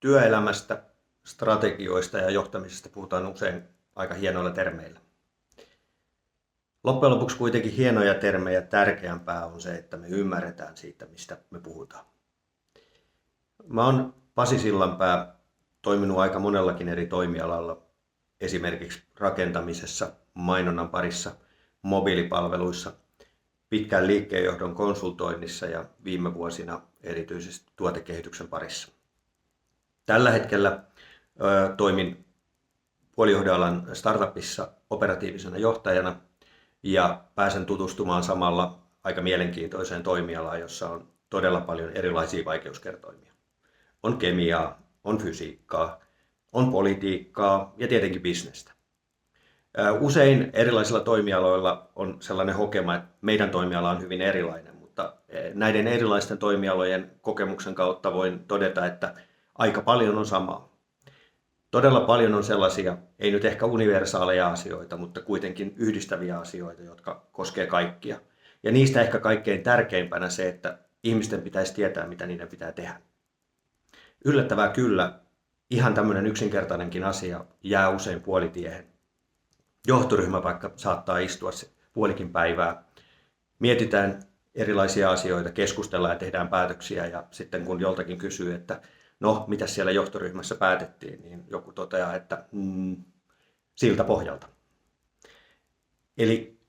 Työelämästä, strategioista ja johtamisesta puhutaan usein aika hienoilla termeillä. Loppujen lopuksi kuitenkin hienoja termejä tärkeämpää on se, että me ymmärretään siitä, mistä me puhutaan. Mä oon Pasi Sillanpää, toiminut aika monellakin eri toimialalla, esimerkiksi rakentamisessa, mainonnan parissa, mobiilipalveluissa, pitkän liikkeenjohdon konsultoinnissa ja viime vuosina erityisesti tuotekehityksen parissa. Tällä hetkellä toimin puolijohdoalan startupissa operatiivisena johtajana ja pääsen tutustumaan samalla aika mielenkiintoiseen toimialaan, jossa on todella paljon erilaisia vaikeuskertoimia. On kemiaa, on fysiikkaa, on politiikkaa ja tietenkin bisnestä. Usein erilaisilla toimialoilla on sellainen hokema, että meidän toimiala on hyvin erilainen, mutta näiden erilaisten toimialojen kokemuksen kautta voin todeta, että aika paljon on samaa. Todella paljon on sellaisia, ei nyt ehkä universaaleja asioita, mutta kuitenkin yhdistäviä asioita, jotka koskee kaikkia. Ja niistä ehkä kaikkein tärkeimpänä se, että ihmisten pitäisi tietää, mitä niiden pitää tehdä. Yllättävää kyllä, ihan tämmöinen yksinkertainenkin asia jää usein puolitiehen. Johtoryhmä vaikka saattaa istua puolikin päivää. Mietitään erilaisia asioita, keskustellaan ja tehdään päätöksiä ja sitten kun joltakin kysyy, että no, mitä siellä johtoryhmässä päätettiin, niin joku toteaa, että siltä pohjalta. Eli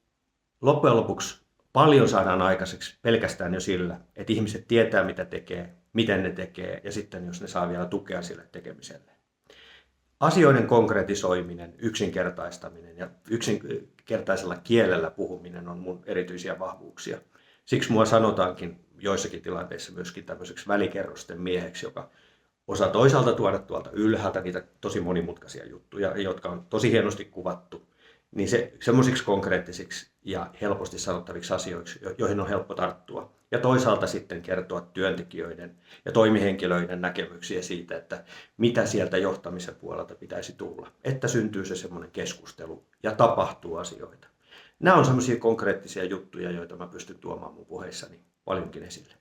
loppujen lopuksi paljon saadaan aikaiseksi pelkästään jo sillä, että ihmiset tietää mitä tekee, miten ne tekee ja sitten jos ne saa vielä tukea sille tekemiselle. Asioiden konkretisoiminen, yksinkertaistaminen ja yksinkertaisella kielellä puhuminen on mun erityisiä vahvuuksia. Siksi mua sanotaankin joissakin tilanteissa myöskin tämmöiseksi välikerrosten mieheksi, joka osaa toisaalta tuoda tuolta ylhäältä niitä tosi monimutkaisia juttuja, jotka on tosi hienosti kuvattu, niin semmoisiksi konkreettisiksi ja helposti sanottaviksi asioiksi, joihin on helppo tarttua. Ja toisaalta sitten kertoa työntekijöiden ja toimihenkilöiden näkemyksiä siitä, että mitä sieltä johtamisen puolelta pitäisi tulla, että syntyy se semmoinen keskustelu ja tapahtuu asioita. Nämä on semmoisia konkreettisia juttuja, joita mä pystyn tuomaan mun puheissani paljonkin esille.